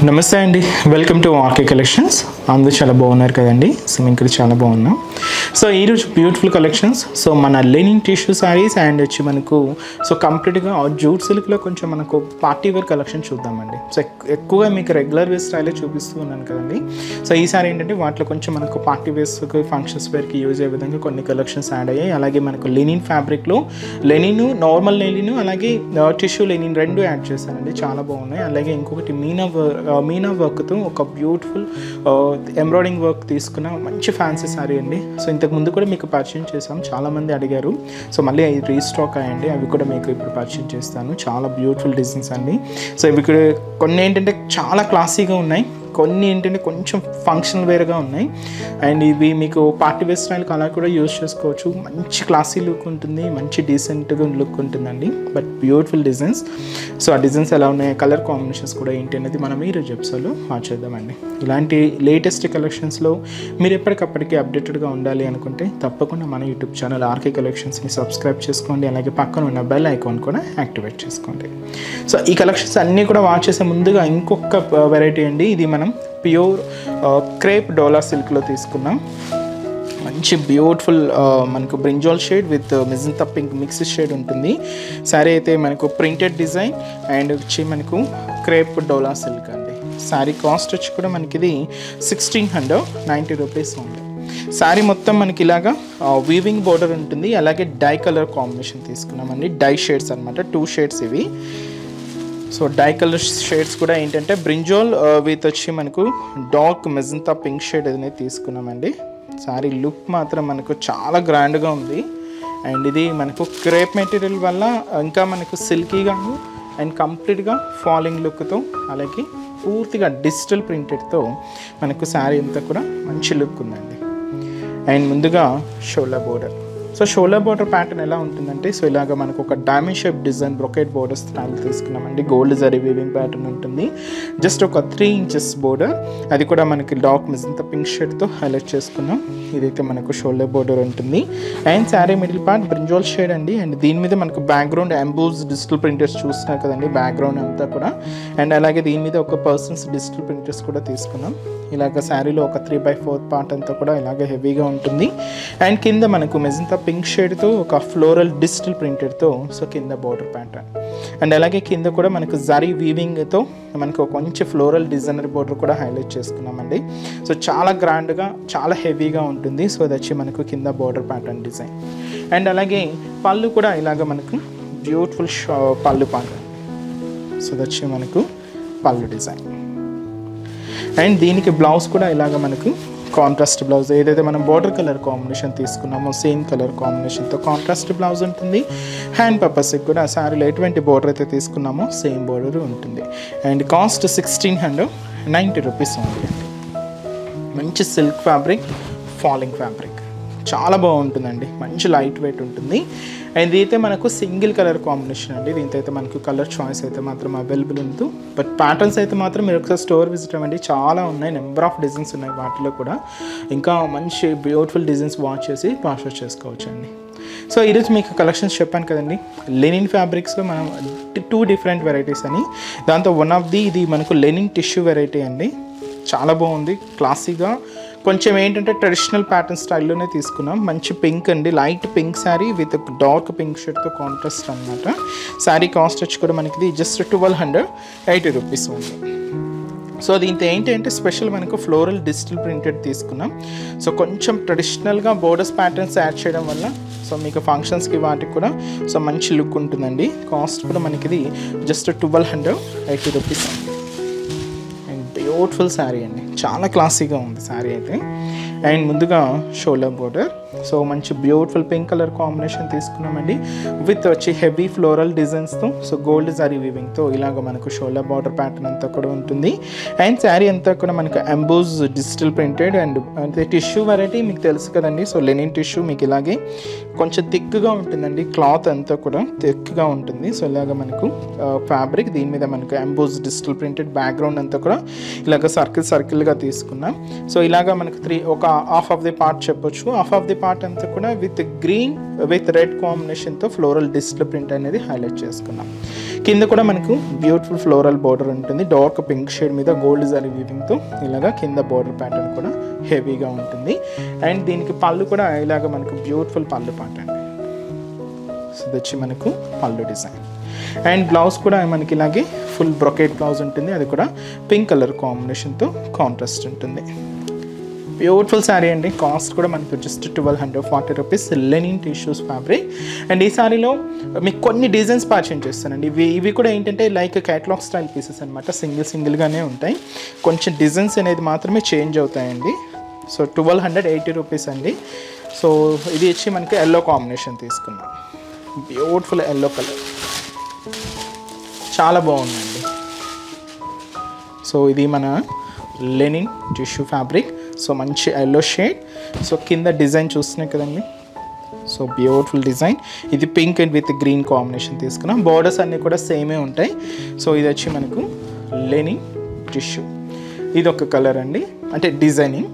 నమస్తే అండి, welcome to RK collections. అందరూ చాలా బాగున్నారు కదండి. సో మేము ఇక్కడ చాలా బాగున్నాం. సో ఈరోజు బ్యూటిఫుల్ కలెక్షన్స్. సో మన లెనిన్ టిష్యూ శారీస్ అండ్ వచ్చి మనకు సో కంప్లీట్గా జూట్ సిల్క్లో కొంచెం మనకు పార్టీ వేర్ కలెక్షన్ చూద్దామండి. సో ఎక్కువగా మీకు రెగ్యులర్ వేర్ స్టైలే చూపిస్తూ ఉన్నాను కదండి. సో ఈసారి ఏంటంటే వాటిలో కొంచెం మనకు పార్టీ వేర్స్కి ఫంక్షన్స్ వేర్కి యూజ్ అయ్యే విధంగా కొన్ని కలెక్షన్స్ యాడ్ అయ్యాయి. అలాగే మనకు లెనిన్ ఫ్యాబ్రిక్లో లెనిన్, నార్మల్ లెనిన్, అలాగే టిష్యూ లెనిన్ రెండు యాడ్ చేశానండి. చాలా బాగున్నాయి. అలాగే ఇంకొకటి మీనా వర్క్తో ఒక బ్యూటిఫుల్ ఎంబ్రాయిడింగ్ వర్క్ తీసుకున్న మంచి ఫ్యాన్సీ శారీ అండి. సో ఇంతకు ముందు కూడా మీకు పరిచయం చేసాం, చాలామంది అడిగారు. సో మళ్ళీ అవి రీస్టాక్ అయ్యండి, అవి కూడా మీకు ఇప్పుడు పరిచయం చేస్తాను. చాలా బ్యూటిఫుల్ డిజైన్స్ అండి. సో ఇవి కొన్ని ఏంటంటే చాలా క్లాసీగా ఉన్నాయి, కొన్ని ఏంటంటే కొంచెం ఫంక్షనల్ వేర్గా ఉన్నాయి. అండ్ ఇవి మీకు పార్టీ వేర్ స్టైల్కి అలా కూడా యూజ్ చేసుకోవచ్చు. మంచి క్లాసీ లుక్ ఉంటుంది, మంచి డీసెంట్గా లుక్ ఉంటుందండి. But beautiful designs. సో ఆ డిజైన్స్ ఎలా ఉన్నాయి, కలర్ కాంబినేషన్స్ కూడా ఏంటి అనేది మనం ఈరోజు ఎపిసోడ్లో చేద్దామండి. ఇలాంటి లేటెస్ట్ కలెక్షన్స్లో మీరు ఎప్పటికప్పటికి అప్డేటెడ్గా ఉండాలి అనుకుంటే తప్పకుండా మన యూట్యూబ్ ఛానల్ ఆర్కే కలెక్షన్స్ని సబ్స్క్రైబ్ చేసుకోండి. అలాగే పక్కన ఉన్న బెల్ ఐకాన్ కూడా యాక్టివేట్ చేసుకోండి. సో ఈ కలెక్షన్స్ అన్నీ కూడా వాచ్ చేసే ముందుగా ఇంకొక వెరైటీ అండి. ఇది మనం ప్యూర్ క్రేప్ డోలా సిల్క్లో తీసుకున్నాం. మంచి బ్యూటిఫుల్ మనకు brinjal shade with magenta pink mix shade ఉంటుంది. శారీ అయితే మనకు ప్రింటెడ్ డిజైన్ అండ్ వచ్చి మనకు క్రేప్ డోలా సిల్క్ అండి. శారీ కాస్ట్ వచ్చి కూడా మనకి ఇది 1690 రూపీస్ ఉంది. శారీ మొత్తం మనకి ఇలాగా వీవింగ్ బోర్డర్ ఉంటుంది. అలాగే డై కలర్ కాంబినేషన్ తీసుకున్నామండి. డై షేడ్స్ అనమాట, 2 షేడ్స్ ఇవి. సో డై కలర్ షేడ్స్ కూడా ఏంటంటే బ్రింజాల్ విత్ వచ్చి మనకు డార్క్ మెజంతా పింక్ షేడ్ అనేది తీసుకున్నామండి. శారీ లుక్ మాత్రం మనకు చాలా గ్రాండ్గా ఉంది. అండ్ ఇది మనకు క్రేప్ మెటీరియల్ వల్ల ఇంకా మనకు సిల్కీగాను అండ్ కంప్లీట్గా ఫాలింగ్ లుక్తో, అలాగే పూర్తిగా డిజిటల్ ప్రింటెడ్తో మనకు శారీ అంతా కూడా మంచి లుక్ ఉందండి. అండ్ ముందుగా shoulder border. So shoulder border pattern ఎలా ఉంటుందంటే, సో ఇలాగ మనకు ఒక diamond shape design brocade border style తీసుకున్నామండి. గోల్డ్ జరీ వీవింగ్ ప్యాటర్న్ ఉంటుంది. జస్ట్ ఒక 3 ఇంచెస్ బోర్డర్, అది కూడా మనకి డార్క్ మెజంతా పింక్ షేడ్తో హైలైట్ చేసుకున్నాం. ఇదైతే మనకు షోల్డర్ బోర్డర్ ఉంటుంది. And sari middle part brinjal shade అండి. అండ్ దీని మీద మనకు బ్యాక్గ్రౌండ్ ఎంబోస్ డిజిటల్ ప్రింటర్స్ చూస్తున్నారు కదండి, బ్యాక్గ్రౌండ్ అంతా కూడా. అండ్ అలాగే దీని మీద ఒక పర్సన్స్ డిజిటల్ ప్రింటర్స్ కూడా తీసుకున్నాం. ఇలాగ శారీలో ఒక 3/4 పార్ట్ అంతా కూడా ఇలాగ హెవీగా ఉంటుంది. అండ్ కింద మనకు మెజంతా పింక్ షేడ్తో ఒక ఫ్లోరల్ డిజిటల్ ప్రింటెడ్తో సో కింద బోర్డర్ ప్యాటర్న్. అండ్ అలాగే కింద కూడా మనకు జరీ వీవింగ్తో మనకు కొంచెం ఫ్లోరల్ డిజైనర్ బోర్డర్ కూడా హైలైట్ చేసుకున్నామండి. సో చాలా గ్రాండ్గా, చాలా హెవీగా ఉంటుంది. సో అది వచ్చి మనకు కింద బోర్డర్ ప్యాటర్న్ డిజైన్. అండ్ అలాగే పళ్ళు కూడా ఇలాగ మనకు బ్యూటిఫుల్ పళ్ళు ప్యాటర్న్. సో అది వచ్చి మనకు పళ్ళు డిజైన్. అండ్ దీనికి బ్లౌజ్ కూడా ఇలాగ మనకు కాంట్రాస్ట్ బ్లౌజ్, ఏదైతే మనం బార్డర్ కలర్ కాంబినేషన్ తీసుకున్నామో సేమ్ కలర్ కాంబినేషన్తో కాంట్రాస్ట్ బ్లౌజ్ ఉంటుంది. హ్యాండ్ పర్పస్కి కూడా శారీలో ఎటువంటి బార్డర్ అయితే తీసుకున్నామో సేమ్ బార్డర్ ఉంటుంది. అండ్ కాస్ట్ 1690 రూపీస్ ఉంది. మంచి సిల్క్ ఫ్యాబ్రిక్, ఫాలింగ్ ఫ్యాబ్రిక్, చాలా బాగుంటుందండి. మంచి లైట్ వెయిట్ ఉంటుంది. అండ్ ఇదైతే మనకు సింగిల్ కలర్ కాంబినేషన్ అండి. దీంతో అయితే మనకు కలర్ చాయిస్ అయితే మాత్రం అవైలబుల్ ఉంది. బట్ ప్యాటర్న్స్ అయితే మాత్రం మీరు ఒకసారి స్టోర్ విజిట్ అవ్వండి, చాలా ఉన్నాయి, నెంబర్ ఆఫ్ డిజైన్స్ ఉన్నాయి. వాటిలో కూడా ఇంకా మంచి బ్యూటిఫుల్ డిజైన్స్ వాచ్ చేసి పర్చేస్ చేసుకోవచ్చు అండి. సో ఈరోజు మీకు కలెక్షన్స్ చెప్పాను కదండి. లెనిన్ ఫ్యాబ్రిక్స్లో మనం 2 డిఫరెంట్ వెరైటీస్ అని, దాంతో వన్ ఆఫ్ ది ఇది మనకు లెనిన్ టిష్యూ వెరైటీ అండి. చాలా బాగుంది, క్లాసీగా కొంచెం ఏంటంటే ట్రెడిషనల్ ప్యాటర్న్ స్టైల్లోనే తీసుకున్నాం. మంచి పింక్ అండి, light pink sari with dark pink షేడ్తో కాంట్రాస్ట్ అనమాట. శారీ కాస్ట్ వచ్చి కూడా మనకి జస్ట్ 1280 రూపీస్ ఉంది. సో దీంతో ఏంటంటే స్పెషల్ మనకు ఫ్లోరల్ డిజిటల్ ప్రింటెడ్ తీసుకున్నాం. సో కొంచెం ట్రెడిషనల్గా బోర్డర్స్ ప్యాటర్న్స్ యాడ్ చేయడం వల్ల సో మీకు ఫంక్షన్స్కి వాటికి కూడా సో మంచి లుక్ ఉంటుందండి. కాస్ట్ కూడా మనకి ఇది just 1280 rupees. And beautiful sari అండి, చాలా క్లాసీగా ఉంది శారీ అయితే. అండ్ ముందుగా షోల్డర్ బోర్డర్, సో మంచి బ్యూటిఫుల్ పింక్ కలర్ కాంబినేషన్ తీసుకున్నామండి. విత్ వచ్చి హెవీ ఫ్లోరల్ డిజైన్స్తో సో గోల్డ్ జరీ వీవింగ్తో ఇలాగ మనకు షోల్డర్ బార్డర్ ప్యాటర్న్ అంతా కూడా ఉంటుంది. అండ్ శారీ అంతా కూడా మనకు ఎంబోస్ డిజిటల్ ప్రింటెడ్. అండ్ అంటే టిష్యూ వెరైటీ మీకు తెలుసు కదండి. సో లెనిన్ టిష్యూ మీకు ఇలాగే కొంచెం థిక్గా ఉంటుందండి, క్లాత్ అంతా కూడా థిక్గా ఉంటుంది. సో ఇలాగ మనకు ఫ్యాబ్రిక్, దీని మీద మనకు ఎంబోస్ డిజిటల్ ప్రింటెడ్, బ్యాక్గ్రౌండ్ అంతా కూడా ఇలాగ సర్కిల్గా తీసుకున్నాం. సో ఇలాగ మనకు ఒక హాఫ్ ఆఫ్ ది పార్ట్ చెప్పొచ్చు. హాఫ్ ఆఫ్ ది పార్ట్ అంతా కూడా విత్ గ్రీన్ విత్ రెడ్ కాంబినేషన్తో ఫ్లోరల్ డిస్ప్లే ప్రింట్ అనేది హైలైట్ చేసుకున్నాం. కింద కూడా మనకు బ్యూటిఫుల్ ఫ్లోరల్ బోర్డర్ ఉంటుంది. డార్క్ పింక్ షేడ్ మీద గోల్డ్ జరీ వీవింగ్తో ఇలాగా కింద బోర్డర్ ప్యాటర్న్ కూడా హెవీగా ఉంటుంది. అండ్ దీనికి పళ్ళు కూడా ఇలాగ మనకు బ్యూటిఫుల్ పళ్ళు పార్ట్ అండి. సో ఇది వచ్చి మనకు పళ్ళు డిజైన్. అండ్ బ్లౌజ్ కూడా మనకి ఇలాగే ఫుల్ బ్రొకెట్ బ్లౌజ్ ఉంటుంది. అది కూడా పింక్ కలర్ కాంబినేషన్తో కాంట్రాస్ట్ ఉంటుంది. బ్యూటిఫుల్ శారీ అండి. కాస్ట్ కూడా మనకు just 1240 rupees linen tissues fabric. And ఈ శారీలో మీకు కొన్ని డిజైన్స్ పరిచయం చేస్తానండి. ఇవి కూడా ఏంటంటే లైక్ క్యాటలాగ్ స్టైల్ పీసెస్ అనమాట. సింగిల్గానే ఉంటాయి. కొంచెం డిజైన్స్ అనేది మాత్రమే చేంజ్ అవుతాయండి. సో 1280 రూపీస్ అండి. సో ఇది వచ్చి మనకి ఎల్లో కాంబినేషన్ తీసుకున్నాం. బ్యూటిఫుల్ ఎల్లో కలర్ చాలా బాగుందండి. సో ఇది మన లెనిన్ టిష్యూ ఫ్యాబ్రిక్. సో మంచి ఎల్లో షేడ్. సో కింద డిజైన్ చూస్తున్నాయి కదండి. So beautiful design. ఇది pink and with green combination తీసుకున్నాం. బార్డర్స్ అన్నీ కూడా సేమే ఉంటాయి. సో ఇది వచ్చి మనకు లెనిన్ టిష్యూ. ఇది ఒక కలర్ అండి, అంటే డిజైనింగ్.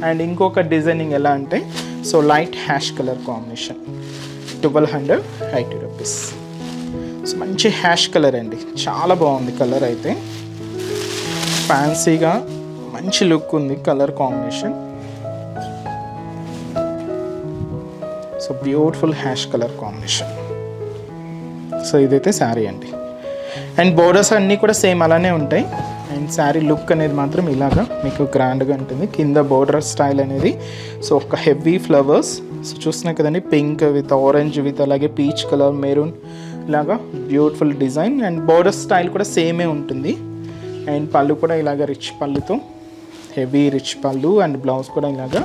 అండ్ ఇంకొక డిజైనింగ్ ఎలా అంటే so light ash colour combination 1280 rupees. So మంచి హ్యాష్ కలర్ అండి. చాలా బాగుంది కలర్ అయితే. ఫ్యాన్సీగా మంచి లుక్ ఉంది colour combination. So beautiful ash colour combination. So ఇదైతే శారీ అండి. అండ్ బోర్డర్స్ అన్నీ కూడా సేమ్ అలానే ఉంటాయి. అండ్ శారీ లుక్ అనేది మాత్రం ఇలాగా మీకు గ్రాండ్గా ఉంటుంది. కింద బోర్డర్ స్టైల్ అనేది సో ఒక హెవీ ఫ్లవర్స్. సో చూస్తున్నాయి కదండి, పింక్ విత్ ఆరెంజ్ విత్ అలాగే పీచ్ కలర్, మెరూన్ ఇలాగా beautiful design. And border style కూడా సేమే ఉంటుంది. అండ్ పళ్ళు కూడా ఇలాగ రిచ్ పళ్ళుతో, హెవీ రిచ్ పళ్ళు. అండ్ బ్లౌజ్ కూడా ఇలాగా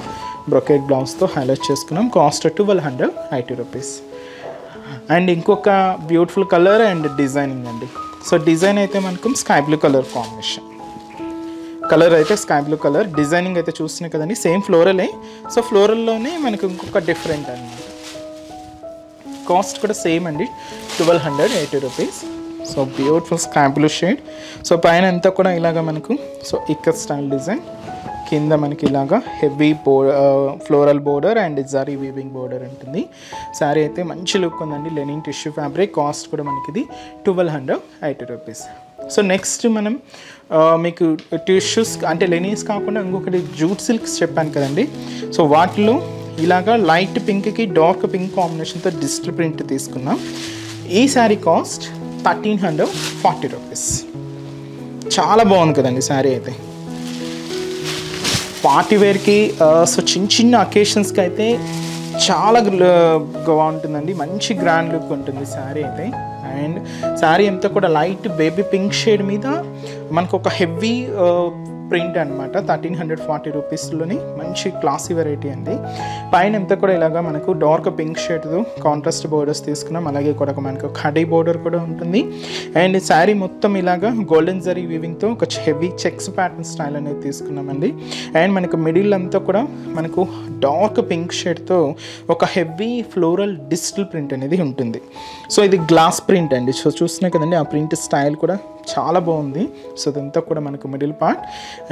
బ్రొకెట్ బ్లౌజ్తో హైలైట్ చేసుకున్నాం. Cost 1280 rupees. అండ్ ఇంకొక బ్యూటిఫుల్ కలర్ అండ్ డిజైనింగ్ అండి. సో డిజైన్ అయితే మనకు sky blue colour combination. Colour అయితే స్కై బ్లూ కలర్. డిజైనింగ్ అయితే చూస్తున్నాయి కదండి, సేమ్ ఫ్లోరలే. సో ఫ్లోరల్లోనే మనకు ఇంకొక డిఫరెంట్ అనమాట. కాస్ట్ కూడా సేమ్ అండి, 1280 rupees. So beautiful sky blue shade. So పైన అంతా కూడా ఇలాగ మనకు సో ఇక్కత్ స్టైల్ డిజైన్. కింద మనకి ఇలాగా heavy floral border and zari weaving border ఉంటుంది. శారీ అయితే మంచి లుక్ ఉందండి. Lenin tissue fabric. కాస్ట్ కూడా మనకి ఇది 1280 రూపీస్. సో నెక్స్ట్ మనం మీకు టిష్యూస్ అంటే లెనిన్స్ కాకుండా ఇంకొకటి జూట్ సిల్క్స్ చెప్పాను కదండి. సో వాటిలో ఇలాగా లైట్ పింక్కి డార్క్ పింక్ కాంబినేషన్తో డిజిటల్ ప్రింట్ తీసుకున్నాం. ఈ శారీ కాస్ట్ 1340 రూపీస్. చాలా బాగుంది కదండి శారీ అయితే. పార్టీ వేర్కి సో చిన్న అకేషన్స్కి అయితే చాలా బాగుంటుందండి. మంచి గ్రాండ్ లుక్ ఉంటుంది శారీ అయితే. అండ్ శారీ అంతా కూడా లైట్ బేబీ పింక్ షేడ్ మీద మనకు ఒక హెవీ ప్రింట్ అనమాట. 1340 రూపీస్లోని మంచి క్లాసీ వెరైటీ అండి. పైన అంతా కూడా ఇలాగా మనకు డార్క్ పింక్ షేడ్తో కాంట్రాస్ట్ బోర్డర్స్ తీసుకున్నాం. అలాగే కూడా మనకు కడీ బోర్డర్ కూడా ఉంటుంది. అండ్ శారీ మొత్తం ఇలాగా గోల్డెన్ జరీ వీవింగ్తో ఒక హెవీ చెక్స్ ప్యాటర్న్ స్టైల్ అనేది తీసుకున్నామండి. అండ్ మనకు మిడిల్ అంతా కూడా మనకు డార్క్ పింక్ షేడ్తో ఒక హెవీ ఫ్లోరల్ డిజిటల్ ప్రింట్ అనేది ఉంటుంది. సో ఇది గ్లాస్ ప్రింట్ అండి. సో చూస్తున్నాయి కదండి, ఆ ప్రింట్ స్టైల్ కూడా చాలా బాగుంది. సో ఇదంతా కూడా మనకు మిడిల్ పార్ట్.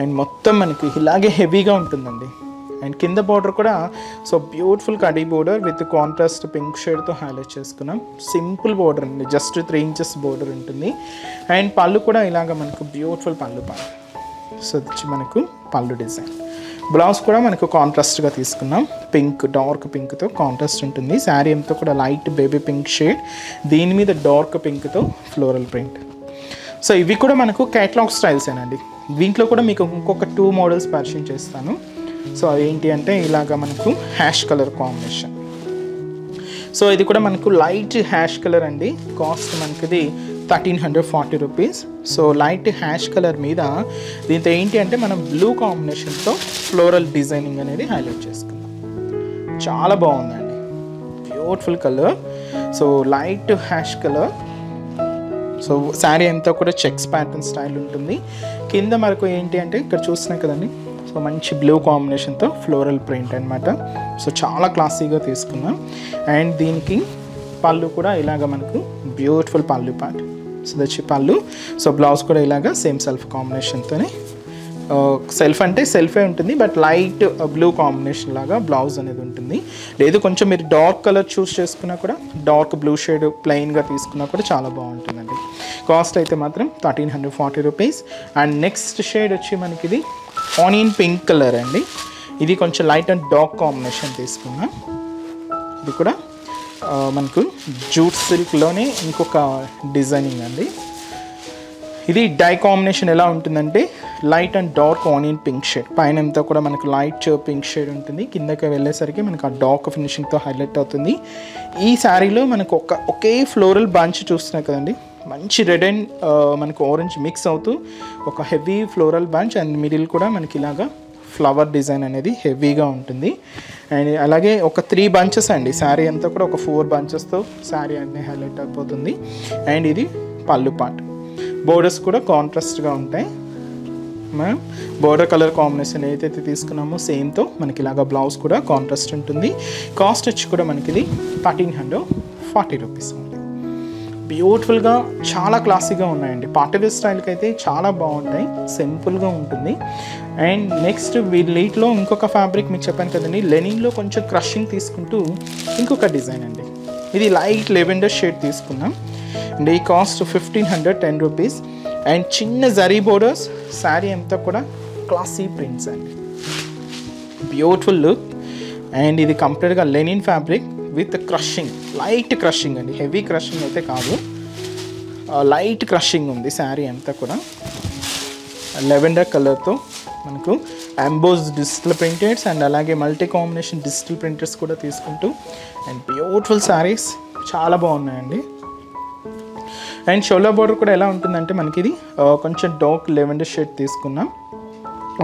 అండ్ మొత్తం మనకి ఇలాగే హెవీగా ఉంటుందండి. అండ్ కింద బార్డర్ కూడా సో బ్యూటిఫుల్ కడీ బోర్డర్ విత్ కాంట్రాస్ట్ పింక్ షేడ్తో హైలైట్ చేసుకున్నాం. సింపుల్ బోర్డర్ అండి, జస్ట్ 3 ఇంచెస్ బోర్డర్ ఉంటుంది. అండ్ పళ్ళు కూడా ఇలాగ మనకు బ్యూటిఫుల్ పళ్ళు పార్ట్. సో వచ్చి మనకు పళ్ళు డిజైన్. బ్లౌజ్ కూడా మనకు కాంట్రాస్ట్గా తీసుకున్నాం. పింక్, డార్క్ పింక్తో కాంట్రాస్ట్ ఉంటుంది. శారీ అంతా కూడా లైట్ బేబీ పింక్ షేడ్, దీని మీద డార్క్ పింక్తో ఫ్లోరల్ ప్రింట్. సో ఇవి కూడా మనకు క్యాటలాగ్ స్టైల్సేనండి. దీంట్లో కూడా మీకు ఇంకొక 2 మోడల్స్ పరిచయం చేస్తాను. సో అదేంటి అంటే ఇలాగా మనకు హ్యాష్ కలర్ కాంబినేషన్. సో ఇది కూడా మనకు లైట్ హ్యాష్ కలర్ అండి. కాస్ట్ మనకిది 1340 rupees. So light ash colour మీద దీంతో ఏంటి అంటే మనం బ్లూ కాంబినేషన్తో ఫ్లోరల్ డిజైనింగ్ అనేది హైలైట్ చేసుకున్నాం. చాలా బాగుందండి, beautiful colour. So light ash colour. So sari అంతా కూడా చెక్స్ ప్యాటర్న్ స్టైల్ ఉంటుంది. కింద మనకు ఏంటి అంటే ఇక్కడ చూస్తున్నాయి కదండి, సో మంచి బ్లూ కాంబినేషన్తో ఫ్లోరల్ ప్రింట్ అనమాట. సో చాలా క్లాసీగా తీసుకున్నాం. అండ్ దీనికి పళ్ళు కూడా ఇలాగ మనకు బ్యూటిఫుల్ పళ్ళు పార్ట్. సో వచ్చి పళ్ళు. సో బ్లౌజ్ కూడా ఇలాగ సేమ్ సెల్ఫ్ కాంబినేషన్తోనే సెల్ఫ్ అంటే సెల్ఫే ఉంటుంది, బట్ లైట్ బ్లూ కాంబినేషన్ లాగా బ్లౌజ్ అనేది ఉంటుంది. లేదు కొంచెం మీరు డార్క్ కలర్ చూస్ చేసుకున్నా కూడా, డార్క్ బ్లూ షేడ్ ప్లెయిన్గా తీసుకున్నా కూడా చాలా బాగుంటుందండి. కాస్ట్ అయితే మాత్రం 1340 రూపీస్. అండ్ నెక్స్ట్ షేడ్ వచ్చి మనకి ఇది ఆనియన్ పింక్ కలర్ అండి. ఇది కొంచెం లైట్ అండ్ డార్క్ కాంబినేషన్ తీసుకున్నాం. ఇది కూడా మనకు జూట్ సిల్క్లోనే ఇంకొక డిజైనింగ్ అండి. ఇది డై కాంబినేషన్ ఎలా ఉంటుందంటే light and dark onion pink shade, పైన అంతా కూడా మనకు లైట్ పింక్ షేడ్ ఉంటుంది, కిందకి వెళ్ళేసరికి మనకు ఆ డార్క్ ఫినిషింగ్తో హైలైట్ అవుతుంది. ఈ శారీలో మనకు ఒకే ఫ్లోరల్ బంచ్ చూస్తున్నాయి కదండి, మంచి రెడ్ అండ్ మనకు ఆరెంజ్ మిక్స్ అవుతూ ఒక heavy floral bunch, and middle కూడా మనకి ఇలాగా ఫ్లవర్ డిజైన్ అనేది హెవీగా ఉంటుంది. అండ్ అలాగే ఒక 3 బంచెస్ అండి, శారీ అంతా కూడా ఒక 4 బంచెస్తో శారీ అనేది హైలైట్ అయిపోతుంది. అండ్ ఇది పళ్ళు పార్ట్, బోర్డర్స్ కూడా కాంట్రాస్ట్గా ఉంటాయి. మనం బోర్డర్ కలర్ కాంబినేషన్ ఏదైతే తీసుకున్నామో సేమ్తో మనకి ఇలాగా బ్లౌజ్ కూడా కాంట్రాస్ట్ ఉంటుంది. కాస్ట్ వచ్చి కూడా మనకి ఇది 1340 రూపీస్ ఉంది. బ్యూటిఫుల్గా చాలా క్లాసీగా ఉన్నాయండి, పార్టీవేర్ స్టైల్కి అయితే చాలా బాగుంటాయి, సింపుల్గా ఉంటుంది. అండ్ నెక్స్ట్ వీటిలో ఇంకొక ఫ్యాబ్రిక్ మీకు చెప్పాను కదండి, లెనిన్లో కొంచెం క్రషింగ్ తీసుకుంటూ ఇంకొక డిజైన్ అండి. ఇది లైట్ లెవెండర్ షేడ్ తీసుకున్నాం అండ్ ఈ కాస్ట్ 1510 రూపీస్. అండ్ చిన్న జరీ బోర్డర్స్, శారీ అంతా కూడా క్లాసీ ప్రింట్స్ అండి, బ్యూటిఫుల్ లుక్. అండ్ ఇది కంప్లీట్గా linen fabric with crushing, light crushing అండి, హెవీ క్రషింగ్ అయితే కాదు, లైట్ క్రషింగ్ ఉంది శారీ అంతా కూడా. లెవెండర్ కలర్తో మనకు ఎంబోస్ డిజిటల్ ప్రింటెడ్స్ అండ్ అలాగే మల్టీ కాంబినేషన్ డిజిటల్ ప్రింటెడ్స్ కూడా తీసుకుంటూ అండ్ బ్యూటిఫుల్ శారీస్ చాలా బాగున్నాయండి. అండ్ షోల్డర్ బోర్డర్ కూడా ఎలా ఉంటుందంటే మనకి ఇది కొంచెం డార్క్ లెవెండర్ షేడ్ తీసుకున్నాం,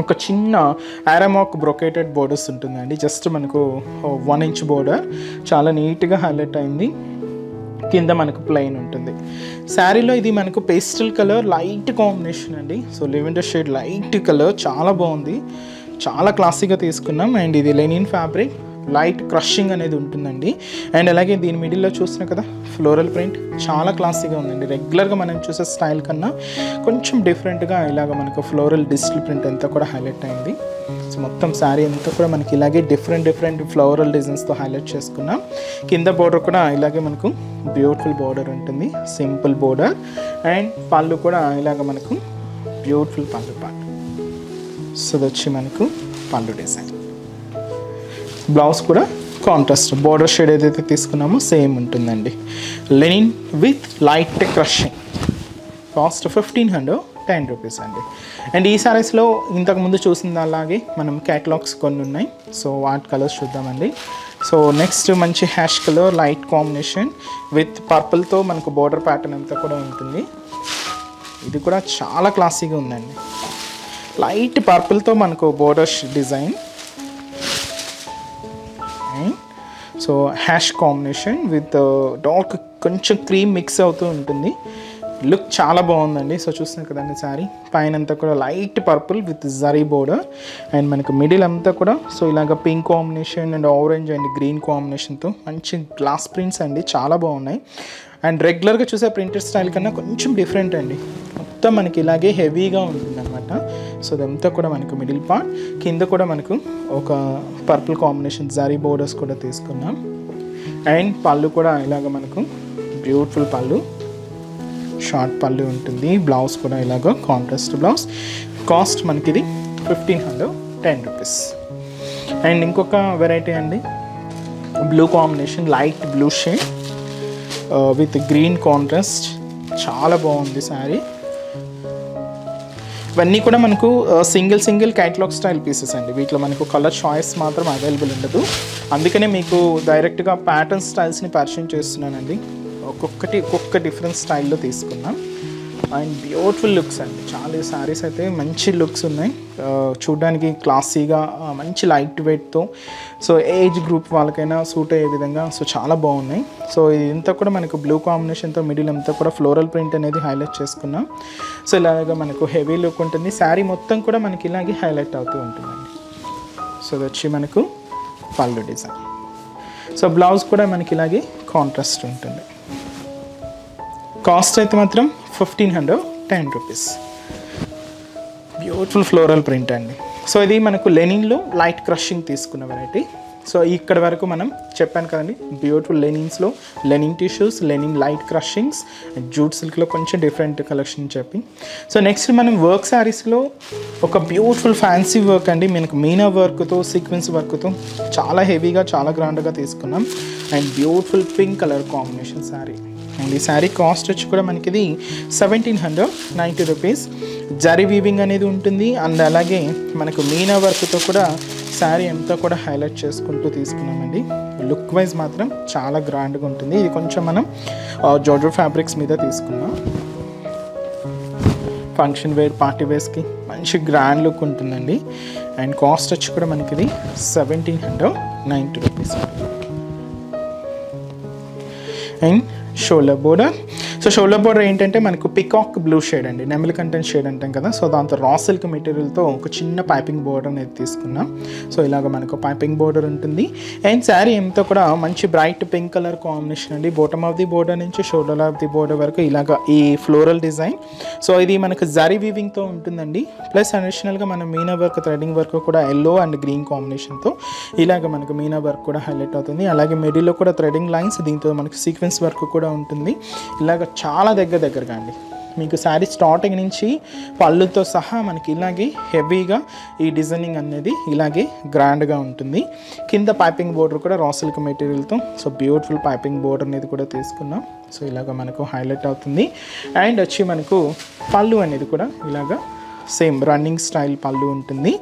ఒక చిన్న ఆరామాక్ బ్రొకేటెడ్ బోర్డర్స్ ఉంటుందండి, జస్ట్ మనకు 1 ఇంచ్ బోర్డర్ చాలా నీట్గా హైలైట్ అయింది. కింద మనకు ప్లెయిన్ ఉంటుంది. శారీలో ఇది మనకు పేస్టల్ కలర్ లైట్ కాంబినేషన్ అండి, so lavender shade light colour చాలా బాగుంది, చాలా క్లాసీగా తీసుకున్నాం. అండ్ ఇది లెనిన్ ఫ్యాబ్రిక్, లైట్ క్రషింగ్ అనేది ఉంటుందండి. అండ్ అలాగే దీని మిడిల్లో చూస్తున్నాం కదా ఫ్లోరల్ ప్రింట్, చాలా క్లాసీగా ఉందండి. రెగ్యులర్గా మనం చూసే స్టైల్ కన్నా కొంచెం డిఫరెంట్గా ఇలాగ మనకు ఫ్లోరల్ డిజిటల్ ప్రింట్ అంతా కూడా హైలైట్ అయింది. సో మొత్తం శారీ అంతా కూడా మనకి ఇలాగే డిఫరెంట్ ఫ్లోరల్ డిజైన్స్తో హైలైట్ చేసుకున్నాం. కింద బోర్డర్ కూడా ఇలాగే మనకు బ్యూటిఫుల్ బోర్డర్ ఉంటుంది, సింపుల్ బోర్డర్. అండ్ పళ్ళు కూడా ఇలాగ మనకు బ్యూటిఫుల్ పళ్ళు పార్ట్. సో ఇది వచ్చి మనకు పళ్ళు డిజైన్. బ్లౌజ్ కూడా కాంట్రాస్ట్, బోర్డర్ షేడ్ ఏదైతే తీసుకున్నామో సేమ్ ఉంటుందండి. Lenin with light crushing. Cost 1510 rupees అండి. అండ్ ఈ సారీస్లో ఇంతకుముందు చూసిన అలాగే మనం క్యాటలాగ్స్ కొన్ని ఉన్నాయి, సో వాటి కలర్స్ చూద్దామండి. సో నెక్స్ట్ మంచి ash colour light combination with పర్పుల్తో మనకు బోర్డర్ ప్యాటర్న్ అంతా కూడా ఉంటుంది. ఇది కూడా చాలా క్లాసీగా ఉందండి, లైట్ పర్పుల్తో మనకు border design. So hash combination with dark కొంచెం క్రీమ్ మిక్స్ అవుతూ ఉంటుంది, లుక్ చాలా బాగుందండి. సో చూస్తున్నాం కదండి శారీ పైన అంతా కూడా light purple with zari border and మనకు మిడిల్ అంతా కూడా సో ఇలాగ pink combination and orange and green కాంబినేషన్తో మంచి గ్లాస్ ప్రింట్స్ అండి, చాలా బాగున్నాయి. అండ్ రెగ్యులర్గా చూసే ప్రింటెడ్ స్టైల్ కన్నా కొంచెం డిఫరెంట్ అండి, మొత్తం మనకి ఇలాగే హెవీగా ఉంటుంది అనమాట. సో ఇదంతా కూడా మనకు మిడిల్ పార్ట్, కింద కూడా మనకు ఒక పర్పుల్ కాంబినేషన్ జరీ బోర్డర్స్ కూడా తీసుకున్నాం. అండ్ పళ్ళు కూడా ఇలాగ మనకు బ్యూటిఫుల్ పళ్ళు, షార్ట్ పళ్ళు ఉంటుంది. బ్లౌజ్ కూడా ఇలాగ కాంట్రాస్ట్ బ్లౌజ్. కాస్ట్ మనకి ఇది 1510 రూపీస్. అండ్ ఇంకొక వెరైటీ అండి, blue combination light blue shade with green contrast, చాలా బాగుంది శారీ. ఇవన్నీ కూడా మనకు సింగిల్ క్యాటలాగ్ స్టైల్ పీసెస్ అండి, వీటిలో మనకు కలర్ చాయిస్ మాత్రం అవైలబుల్ ఉండదు, అందుకనే మీకు డైరెక్ట్గా ప్యాటర్న్ స్టైల్స్ని పరిచయం చేస్తున్నానండి. ఒక్కొక్క డిఫరెంట్ స్టైల్లో తీసుకున్నాం. అండ్ బ్యూటిఫుల్ లుక్స్ అండి, చాలా శారీస్ అయితే మంచి లుక్స్ ఉన్నాయి, చూడడానికి క్లాసీగా మంచి లైట్ వెయిట్తో, సో ఏజ్ గ్రూప్ వాళ్ళకైనా సూట్ అయ్యే విధంగా సో చాలా బాగున్నాయి. సో ఇదంతా కూడా మనకు బ్లూ కాంబినేషన్తో మిడిల్ అంతా కూడా ఫ్లోరల్ ప్రింట్ అనేది హైలైట్ చేసుకున్నాం. సో ఇలాగ మనకు హెవీ లుక్ ఉంటుంది, శారీ మొత్తం కూడా మనకి ఇలాగే హైలైట్ అవుతూ ఉంటుందండి. సో ఇది వచ్చి మనకు పళ్ళు డిజైన్. సో బ్లౌజ్ కూడా మనకి ఇలాగే కాంట్రాస్ట్ ఉంటుంది. కాస్ట్ అయితే మాత్రం 1510 రూపీస్. బ్యూటిఫుల్ ఫ్లోరల్ ప్రింట్ అండి. సో ఇది మనకు లెనిన్లో లైట్ క్రషింగ్ తీసుకున్న వెరైటీ. సో ఇక్కడ వరకు మనం చెప్పాను కదండి, బ్యూటిఫుల్ లెనిన్స్లో linen tissues, linen light crushings, jute సిల్క్లో కొంచెం డిఫరెంట్ కలెక్షన్ చెప్పి. సో నెక్స్ట్ మనం వర్క్ శారీస్లో ఒక బ్యూటిఫుల్ ఫ్యాన్సీ వర్క్ అండి, మనకు మీనా వర్క్తో సీక్వెన్స్ వర్క్తో చాలా హెవీగా చాలా గ్రాండ్గా తీసుకున్నాం. And beautiful pink colour combination sari. And ఈ శారీ కాస్ట్ వచ్చి కూడా మనకి ఇది 1790 రూపీస్. జరీ వీవింగ్ అనేది ఉంటుంది. అండ్ అలాగే మనకు మీనా వర్క్తో కూడా శారీ అంతా కూడా హైలైట్ చేసుకుంటూ తీసుకున్నామండి. లుక్ వైజ్ మాత్రం చాలా గ్రాండ్గా ఉంటుంది. ఇది కొంచెం మనం జార్జెట్ ఫ్యాబ్రిక్స్ మీద తీసుకున్నాం. ఫంక్షన్ వేర్, పార్టీ వేర్స్కి మంచి గ్రాండ్ లుక్ ఉంటుందండి. అండ్ కాస్ట్ వచ్చి కూడా మనకి ఇది 1790 rupees. And shoulder border. So shoulder border ఏంటంటే మనకు పికాక్ బ్లూ షేడ్ అండి, నెమలి కంటెంట్ షేడ్ అంటాం కదా. సో దాంతో రా సిల్క్ మెటీరియల్తో ఒక చిన్న పైపింగ్ బోర్డర్ అనేది తీసుకున్నాం. సో ఇలాగ మనకు పైపింగ్ బోర్డర్ ఉంటుంది. అండ్ శారీ ఎంతో కూడా మంచి బ్రైట్ పింక్ కలర్ కాంబినేషన్ అండి. బాటమ్ ఆఫ్ ది బోర్డర్ నుంచి షోల్డర్ ఆఫ్ ది బోర్డర్ వరకు ఇలాగ ఈ ఫ్లోరల్ డిజైన్. సో ఇది మనకు జరీ వీవింగ్తో ఉంటుందండి. ప్లస్ అడిషనల్గా మన మీనా వర్క్, థ్రెడింగ్ వర్క్ కూడా ఎల్లో అండ్ గ్రీన్ కాంబినేషన్తో ఇలాగ మనకు మీనా వర్క్ కూడా హైలైట్ అవుతుంది. అలాగే మిడిల్లో కూడా థ్రెడింగ్ లైన్స్, దీంతో మనకు సీక్వెన్స్ వర్క్ కూడా ఉంటుంది. ఇలాగ చాలా దగ్గరగా అండి. మీకు శారీ స్టార్టింగ్ నుంచి పళ్ళుతో సహా మనకి ఇలాగే హెవీగా ఈ డిజైనింగ్ అనేది ఇలాగే గ్రాండ్గా ఉంటుంది. కింద పైపింగ్ బోర్డర్ కూడా రా సిల్క్ మెటీరియల్తో సో బ్యూటిఫుల్ పైపింగ్ బోర్డర్ అనేది కూడా తీసుకున్నాం. సో ఇలాగ మనకు హైలైట్ అవుతుంది. అండ్ వచ్చి మనకు పళ్ళు అనేది కూడా ఇలాగా సేమ్ రన్నింగ్ స్టైల్ పళ్ళు ఉంటుంది.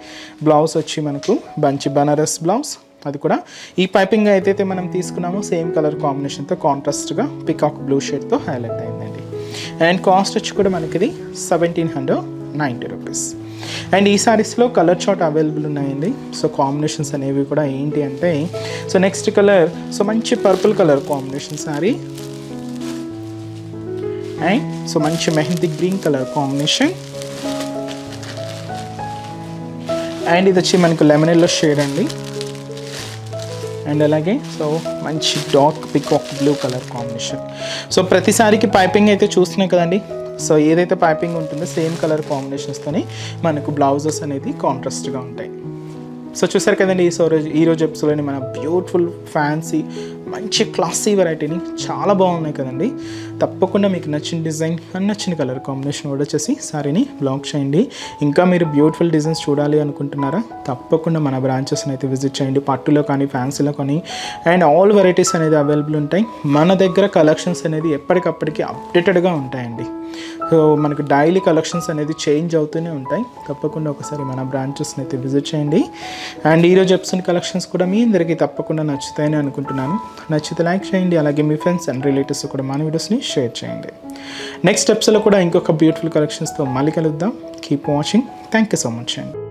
బ్లౌజ్ వచ్చి మనకు మంచి బనారస్ బ్లౌజ్, అది కూడా ఈ పైపింగ్ అయితే మనం తీసుకున్నామో సేమ్ కలర్ కాంబినేషన్తో కాంట్రాస్ట్గా పికాక్ బ్లూ షేడ్తో హైలైట్ అయిందండి. అండ్ కాస్ట్ వచ్చి కూడా మనకి ఇది 1790 రూపీస్. అండ్ ఈ సారీస్లో కలర్ చార్ట్ అవైలబుల్ ఉన్నాయండి. సో కాంబినేషన్స్ అనేవి కూడా ఏంటి అంటే, సో నెక్స్ట్ కలర్ సో మంచి purple colour combination sari. And so మంచి mehndi green colour combination. And ఇది వచ్చి మనకు లెమన్ ఎల్లో షేడ్ అండి. అండ్ అలాగే సో మంచి dark peacock blue colour combination. So ప్రతిసారికి పైపింగ్ అయితే చూస్తున్నాం కదండి. సో ఏదైతే పైపింగ్ ఉంటుందో సేమ్ కలర్ కాంబినేషన్స్తోనే మనకు బ్లౌజెస్ అనేది కాంట్రాస్ట్గా ఉంటాయి. సో చూసారు కదండి ఈరోజు ఎపిసోడ్లోని మన బ్యూటిఫుల్ ఫ్యాన్సీ మంచి క్లాసీ వెరైటీని చాలా బాగున్నాయి కదండి. తప్పకుండా మీకు నచ్చిన డిజైన్ అండ్ నచ్చిన కలర్ కాంబినేషన్ కూడా వచ్చేసి సారీని బ్లాక్ చేయండి. ఇంకా మీరు బ్యూటిఫుల్ డిజైన్స్ చూడాలి అనుకుంటున్నారా, తప్పకుండా మన బ్రాంచెస్ని అయితే విజిట్ చేయండి. పట్టులో కానీ ఫ్యాన్సీలో కానీ అండ్ ఆల్ వెరైటీస్ అనేది అవైలబుల్ ఉంటాయి. మన దగ్గర కలెక్షన్స్ అనేది ఎప్పటికప్పటికి అప్డేటెడ్గా ఉంటాయండి. సో మనకు డైలీ కలెక్షన్స్ అనేది చేంజ్ అవుతూనే ఉంటాయి. తప్పకుండా ఒకసారి మన బ్రాంచెస్ని అయితే విజిట్ చేయండి. అండ్ ఈరోజు ఎపిసోడ్ కలెక్షన్స్ కూడా మీ అందరికీ తప్పకుండా నచ్చుతాయని అనుకుంటున్నాను. నచ్చితే లైక్ చేయండి. అలాగే మీ ఫ్రెండ్స్ అండ్ రిలేటివ్స్ కూడా మన వీడియోస్ని షేర్ చేయండి. నెక్స్ట్ ఎపిసోడ్లో కూడా ఇంకొక బ్యూటిఫుల్ కలెక్షన్స్తో మళ్ళీ కలుద్దాం. Keep watching. Thank you so much అండి.